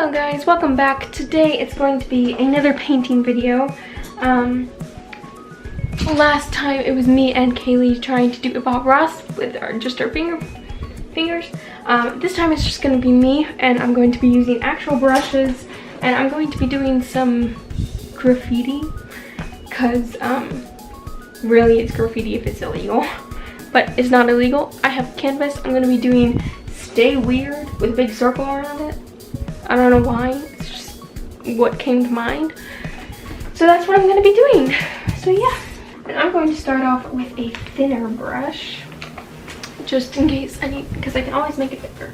Hello guys, welcome back. Today it's going to be another painting video. Last time it was me and Kaylee trying to do a Bob Ross with just our fingers. This time it's just going to be me, and I'm going to be using actual brushes, and I'm going to be doing some graffiti because really it's graffiti if it's illegal, but it's not illegal. I have canvas. I'm going to be doing Stay Weird with a big circle around it. I don't know why, it's just what came to mind. So that's what I'm going to be doing. So yeah, and I'm going to start off with a thinner brush, just in case I need, because I can always make it bigger.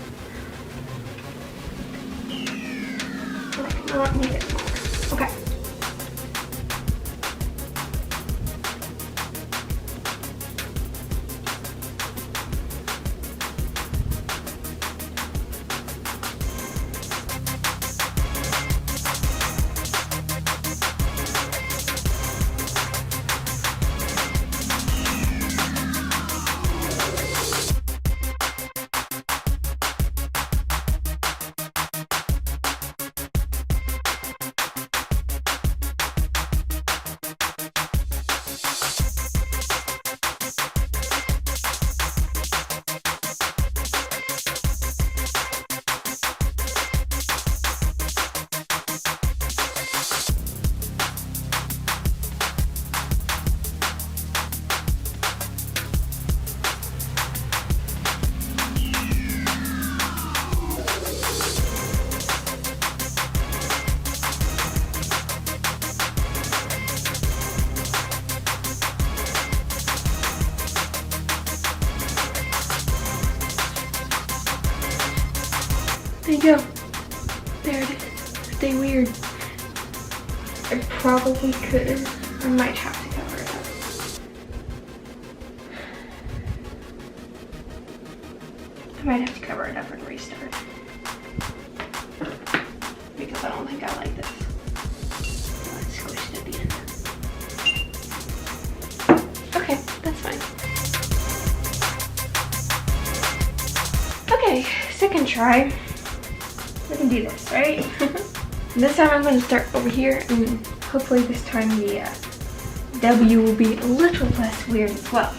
I cannot make it smaller. Okay. There you go. There it is. Stay Weird. I probably could. I might have to cover it up. I might have to cover it up and restart. Because I don't think I like this. Oh, it's squished at the end. Okay, that's fine. Okay, second try. We can do this, right? This time I'm going to start over here, and hopefully this time the W will be a little less weird as well.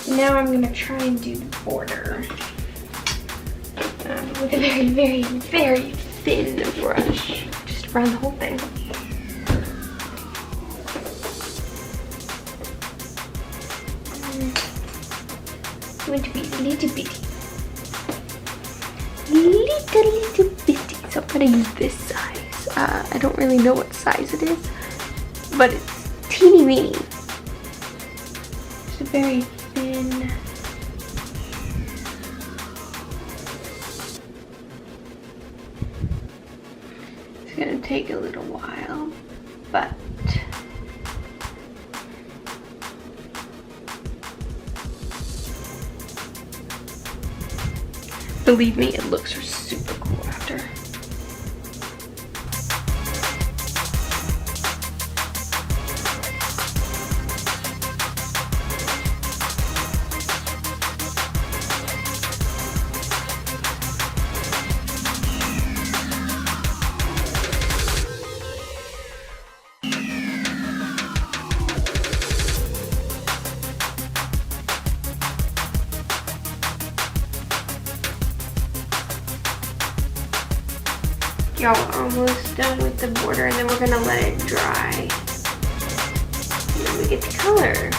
Now I'm going to try and do the border with a very, very, very thin brush, just around the whole thing. Going to be little bitty. Little bitty. So I'm going to use this size. I don't really know what size it is, but it's teeny weeny. Just a very thin. It's gonna take a little while, but believe me, it looks super cool after. Y'all, we're almost done with the border, and then we're gonna let it dry. its color.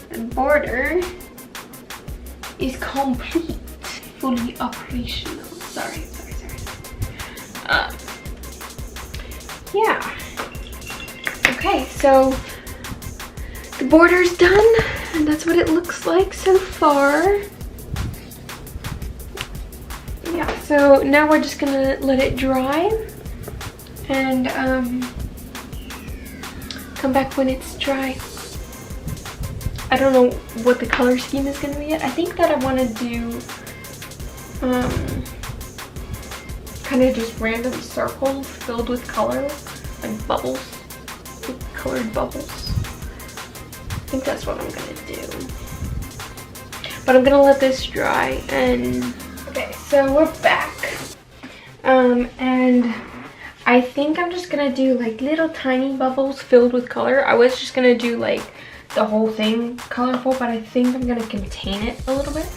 The border is complete, fully operational. Sorry. Yeah. Okay, so the border's done, and that's what it looks like so far. Yeah, so now we're just gonna let it dry and come back when it's dry. I don't know what the color scheme is gonna be yet. I think that I want to do kind of just random circles filled with color, like bubbles, with colored bubbles. I think that's what I'm gonna do. But I'm gonna let this dry. And okay, so we're back. And I think I'm just gonna do like little tiny bubbles filled with color. I was just gonna do like the whole thing colorful, but I think I'm gonna contain it a little bit,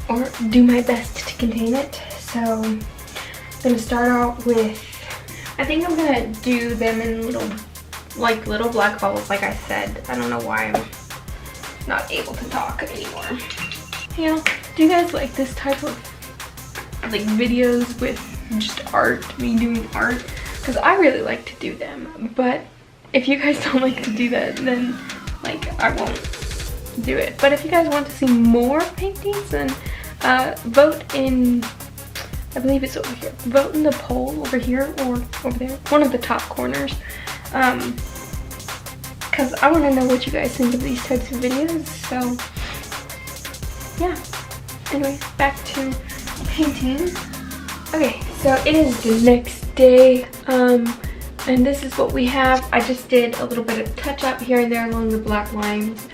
or do my best to contain it. So I'm gonna start out with, I think I'm gonna do them in little black bubbles, like I said. I don't know why I'm not able to talk anymore. You know, do you guys like this type of like videos with just art, me doing art? Because I really like to do them, but if you guys don't like to do that, then like I won't do it. But if you guys want to see more paintings, then vote in, I believe it's over here. Vote in the poll over here or over there, one of the top corners. Because I want to know what you guys think of these types of videos. So yeah. Anyway, back to painting. Okay, so it is the next day. And this is what we have. I just did a little bit of touch up here and there along the black lines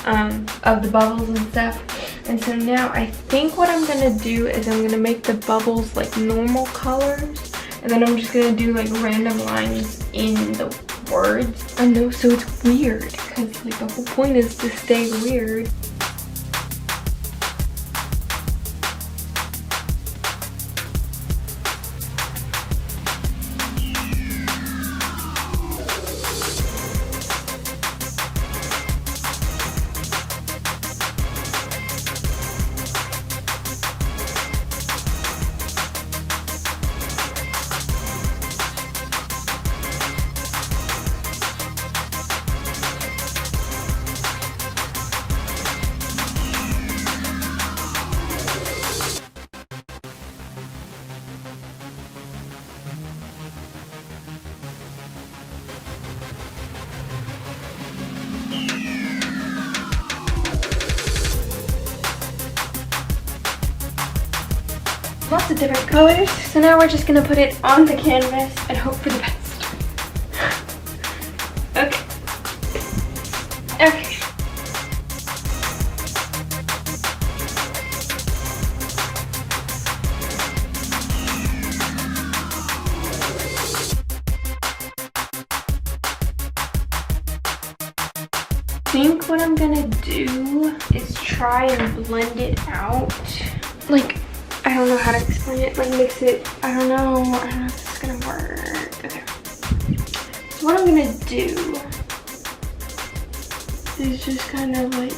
of the bubbles and stuff. And so now I think what I'm gonna do is I'm gonna make the bubbles like normal colors, and then I'm just gonna do like random lines in the words. I know, so it's weird because like the whole point is to stay weird. Lots of different colors. So now we're just gonna put it on the canvas and hope for the best. Okay. Okay. I think what I'm gonna do is try and blend it out. Like, I don't know how to explain it, like mix it, I don't know if this is gonna work. Okay. So what I'm gonna do is just kind of like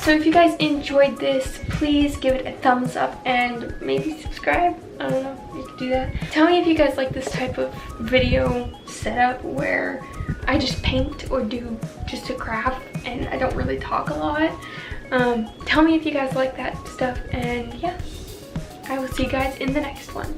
so if you guys enjoyed this, please give it a thumbs up and maybe subscribe. I don't know, you can do that. Tell me if you guys like this type of video setup where I just paint or do just a craft and I don't really talk a lot. Tell me if you guys like that stuff, and yeah, I will see you guys in the next one.